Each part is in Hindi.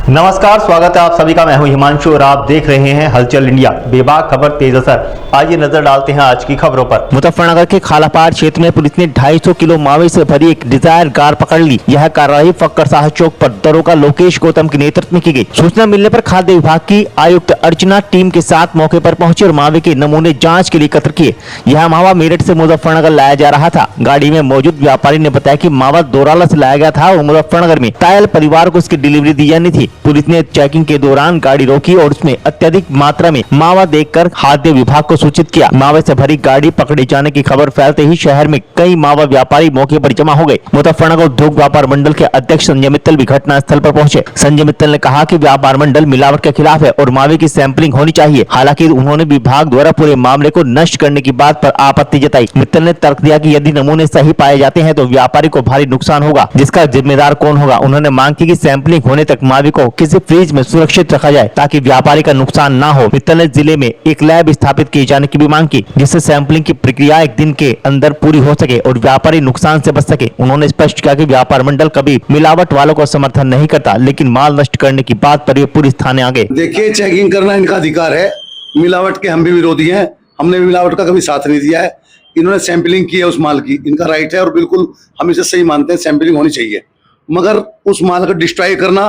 नमस्कार, स्वागत है आप सभी का। मैं हूं हिमांशु और आप देख रहे हैं हलचल इंडिया। बेबाक खबर तेज असर। आइए नजर डालते हैं आज की खबरों पर। मुजफ्फरनगर के खालापाड़ क्षेत्र में पुलिस ने 250 किलो मावे से भरी एक डिजायर कार पकड़ ली। यह कार्रवाई फक्कर शाह चौक पर दरोगा लोकेश गौतम के नेतृत्व में की गई। सूचना मिलने पर खाद्य विभाग की आयुक्त अर्चना टीम के साथ मौके पर पहुंची और मावे के नमूने जाँच के लिए एकत्र किए। यह मावा मेरठ से मुजफ्फरनगर लाया जा रहा था। गाड़ी में मौजूद व्यापारी ने बताया कि मावा दोराला से लाया गया था और मुजफ्फरनगर में टायल परिवार को इसकी डिलीवरी दी जानी थी। पुलिस ने चेकिंग के दौरान गाड़ी रोकी और उसमें अत्यधिक मात्रा में मावा देखकर खाद्य विभाग को सूचित किया। मावे से भरी गाड़ी पकड़े जाने की खबर फैलते ही शहर में कई मावा व्यापारी मौके पर जमा हो गए। मुजफ्फरनगर उद्योग व्यापार मंडल के अध्यक्ष संजय मित्तल भी घटना स्थल पर पहुंचे। संजय मित्तल ने कहा कि व्यापार मंडल मिलावट के खिलाफ है और मावे की सैंपलिंग होनी चाहिए। हालांकि उन्होंने विभाग द्वारा पूरे मामले को नष्ट करने की बात पर आपत्ति जताई। मित्तल ने तर्क दिया कि यदि नमूने सही पाए जाते हैं तो व्यापारी को भारी नुकसान होगा, जिसका जिम्मेदार कौन होगा। उन्होंने मांग की कि सैंपलिंग होने तक मावे को किसी फ्रिज में सुरक्षित रखा जाए ताकि व्यापारी का नुकसान ना हो। मित्तल ने जिले में एक लैब स्थापित किए जाने की भी मांग की, जिससे सैंपलिंग की प्रक्रिया एक दिन के अंदर पूरी हो सके और व्यापारी नुकसान से बच सके। उन्होंने स्पष्ट किया कि व्यापार मंडल कभी मिलावट वालों को समर्थन नहीं करता, लेकिन माल नष्ट करने की बात पर ये पुलिस थाने आ गए। देखिए, चेकिंग करना इनका अधिकार है। मिलावट के हम भी विरोधी हैं, हमने मिलावट का कभी साथ नहीं दिया है। इन्होंने सैंपलिंग की है उस माल की, इनका राइट है और बिल्कुल हम इसे सही मानते हैं, सैंपलिंग होनी चाहिए। मगर उस माल को डिस्ट्रॉय करना,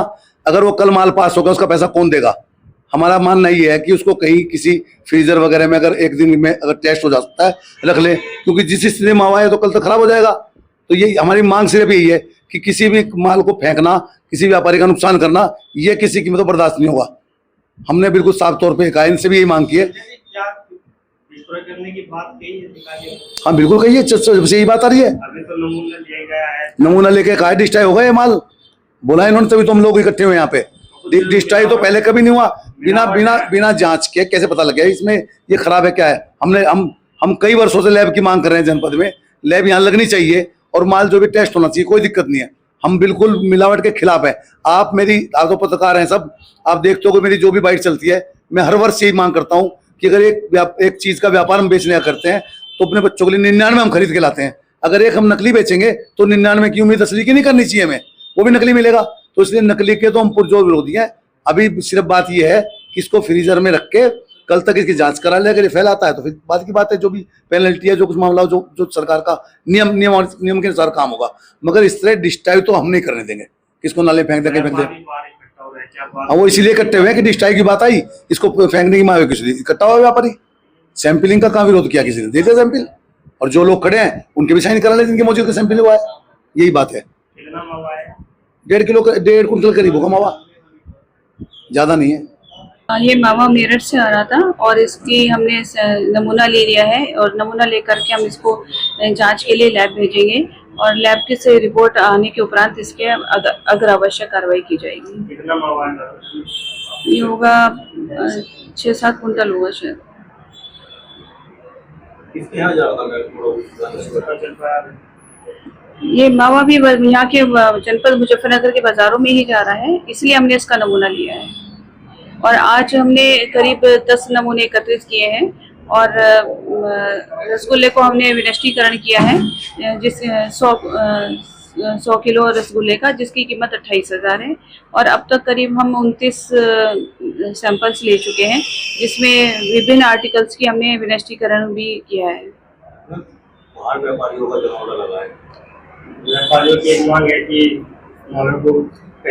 अगर वो कल माल पास होगा उसका पैसा कौन देगा? हमारा मानना ये है कि उसको कहीं किसी फ्रीजर वगैरह में अगर एक दिन में अगर टेस्ट हो जा सकता है रख ले, क्योंकि जिस स्थिति में मावा है तो कल तक खराब हो जाएगा। तो ये हमारी मांग सिर्फ यही है कि किसी भी माल को फेंकना, किसी व्यापारी का नुकसान करना, ये किसी कीमत पर बर्दाश्त नहीं होगा। हमने बिल्कुल साफ तौर पर कहा, इनसे भी यही मांग की है। करने की बात कही है, हाँ बिल्कुल कही है, यही बात आ रही है। अभी तो नमूना लिया गया है, नमूना लेके कहा डिस्ट्रॉय होगा ये माल, बोला इन्होंने, तभी तो हम लोग इकट्ठे हुए यहाँ पे। डिस्ट्रॉय तो पहले कभी नहीं हुआ। बिना जांच के कैसे पता लग गया इसमें ये खराब है क्या है? हम कई वर्षों से लैब की मांग कर रहे हैं। जनपद में लैब यहाँ लगनी चाहिए और माल जो भी टेस्ट होना चाहिए, कोई दिक्कत नहीं है। हम बिल्कुल मिलावट के खिलाफ है। आप तो पत्रकार हैं सब, आप देखते हो कि मेरी जो भी बाइट चलती है, मैं हर वर्ष यही मांग करता हूँ कि अगर एक चीज का व्यापार हम बेचने करते हैं तो अपने बच्चों के लिए 99 हम खरीद के लाते हैं। अगर एक हम नकली बेचेंगे तो 99 की उम्मीद असली की नहीं करनी चाहिए हमें, वो भी नकली मिलेगा। तो इसलिए नकली के तो हम पुरजोर विरोधी हैं। अभी सिर्फ बात यह है कि इसको फ्रीजर में रख के कल तक इसकी जांच करा ले। अगर ये फैलाता है तो फिर बाद की बात है, जो भी पेनल्टी है, जो कुछ मामला जो सरकार का नियम के अनुसार काम होगा। मगर इस तरह डिस्ट्रॉय तो हम नहीं करने देंगे। किसको नाले फेंक देंगे, फेंक देंगे। वो इसीलिए इकट्ठे हुए कि डिस्ट्रॉय की बात आई, इसको फेंकने की मांग किसी इकट्ठा हुआ व्यापारी। सैंपलिंग का कहाँ विरोध किया किसी ने? दे दिया सैंपल, और जो लोग खड़े हैं उनके भी साइन करा ले जिनके मौजूद सैंपल हुआ है। यही बात है। 1.5 कुंटल करीब होगा मावा, ज्यादा नहीं है। ये मावा मेरठ से आ रहा था और इसकी हमने नमूना ले लिया है और नमूना लेकर के हम इसको जांच के लिए लैब भेजेंगे और लैब की से रिपोर्ट आने के उपरांत इसके अगर आवश्यक कार्रवाई की जाएगी। कितना मावा ये होगा 6-7 कुंटल होगा शायद। ये मावा भी यहाँ के जनपद मुजफ्फरनगर के बाजारों में ही जा रहा है, इसलिए हमने इसका नमूना लिया है। और आज हमने करीब 10 नमूने एकत्रित किए हैं और रसगुल्ले को हमने विनष्टीकरण किया है, जिस 100 किलो रसगुल्ले का, जिसकी कीमत 28,000 है। और अब तक करीब हम 29 सैंपल्स ले चुके हैं, जिसमें विभिन्न आर्टिकल्स की हमने विनष्टीकरण भी किया है। व्यापारियों की मांग है कि मालों को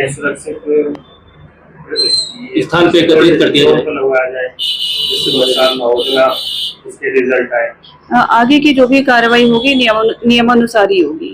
सुरक्षित स्थान पे एकत्रित कर दिया जाए, जिससे नुकसान ना हो, इसके रिजल्ट आए। आगे की जो भी कार्रवाई होगी नियमानुसार ही होगी।